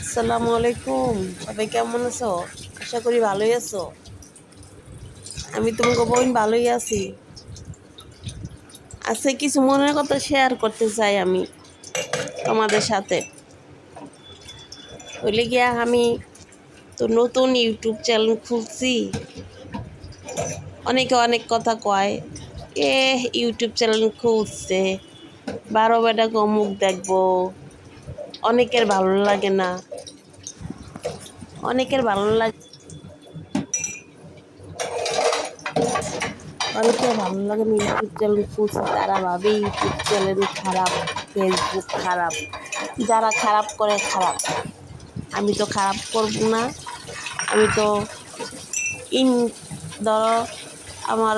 আসসালামু আলাইকুম। সবাই কেমন আছো? আশা করি ভালোই আছো। আমি তোমাকে বোন ভালোই আছি। আজকে কিছু মনের কথা শেয়ার করতে চাই আমি তোমাদের সাথে। বলে গিয়া আমি তো নতুন ইউটিউব চ্যানেল খুলছি। অনেকে অনেক কথা কয়, ইউটিউব চ্যানেল খুলছে 12 বেটা অমুক দেখবো। অনেকের ভালো লাগে না, অনেকের ভালো লাগে, অনেকের ভালো লাগে না। ইউটিউব চ্যানেল খুলছে তারা ভাবে ইউটিউব চ্যানেল খারাপ, ফেসবুক খারাপ। যারা খারাপ করে খারাপ, আমি তো খারাপ করব না। আমি তো ইন ধরো আমার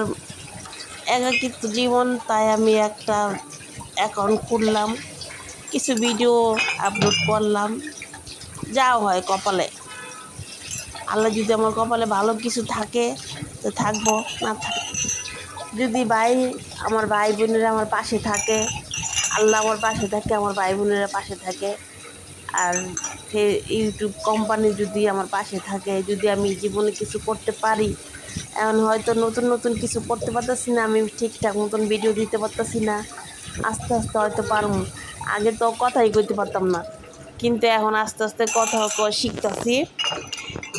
একাকিত্ব জীবন, তাই আমি একটা অ্যাকাউন্ট খুললাম, কিছু ভিডিও আপলোড করলাম। যাও হয় কপালে, আল্লাহ যদি আমার কপালে ভালো কিছু থাকে তো থাকবো, না থাকে যদি আমার ভাই বোনেরা আমার পাশে থাকে, আল্লাহ আমার পাশে থাকে, আমার ভাই বোনেরা পাশে থাকে। আর ইউটিউব কোম্পানি যদি আমার পাশে থাকে, যদি আমি জীবনে কিছু করতে পারি, এখন হয়তো নতুন নতুন কিছু করতে পারতেছি না, আমি ঠিকঠাক মতন ভিডিও দিতে পারতেছি না, আস্তে আস্তে হয়তো পারবো। আগে তো কথাই কইতে পারতাম না, কিন্তু এখন আস্তে আস্তে কথা শিখতেছি।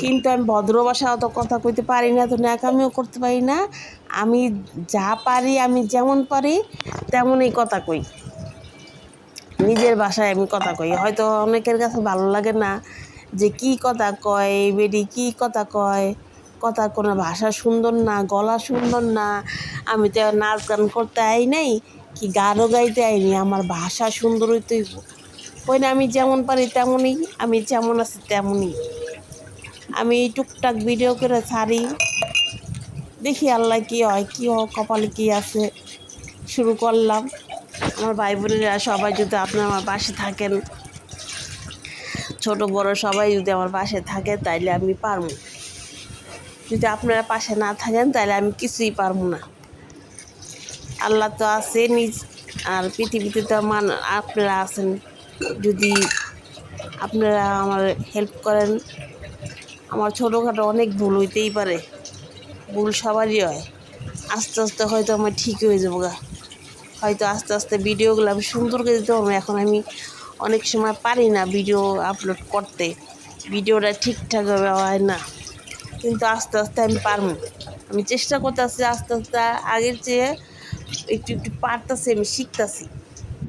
কিন্তু আমি ভদ্র ভাষাও তো কথা কইতে পারি না, তো ন্যাকামিও করতে পারি না। আমি যা পারি, আমি যেমন পারি তেমনই কথা কই, নিজের ভাষায় আমি কথা কই। হয়তো অনেকের কাছে ভালো লাগে না যে কি কথা কয়, বেডি কি কথা কয়, কথা কোনো ভাষা সুন্দর না, গলা সুন্দর না। আমি তো নাচ গান করতে আই নাই, কি গানও গাইতে আইনি, আমার ভাষা সুন্দর হইতেই ওই না। আমি যেমন পারি তেমনই, আমি যেমন আছি তেমনই। আমি টুকটাক ভিডিও করে ছাড়ি, দেখি আল্লাহ কি হয়, কি কপালে কি আছে। শুরু করলাম। আমার ভাই বোনেরা সবাই যদি আপনার আমার পাশে থাকেন, ছোট বড় সবাই যদি আমার পাশে থাকে, তাইলে আমি পারবো। যদি আপনারা পাশে না থাকেন তাহলে আমি কিছুই পারবো না। আল্লাহ তো আছে নিজ, আর পৃথিবীতে তো আপনারা আছেন। যদি আপনারা আমার হেল্প করেন, আমার ছোটোখাটো অনেক ভুল হইতেই পারে, ভুল সবারই হয়। আস্তে আস্তে হয়তো আমার ঠিক হয়ে যাবো গা, হয়তো আস্তে আস্তে ভিডিওগুলো আমি সুন্দর করে দিতে পারবো। এখন আমি অনেক সময় পারি না ভিডিও আপলোড করতে, ভিডিওটা ঠিকঠাকভাবে হয় না, কিন্তু আস্তে আস্তে আমি পারবো। আমি চেষ্টা করতেছি আস্তে আস্তে, আগের চেয়ে একটু একটু পারতেছি, আমি শিখতেছি।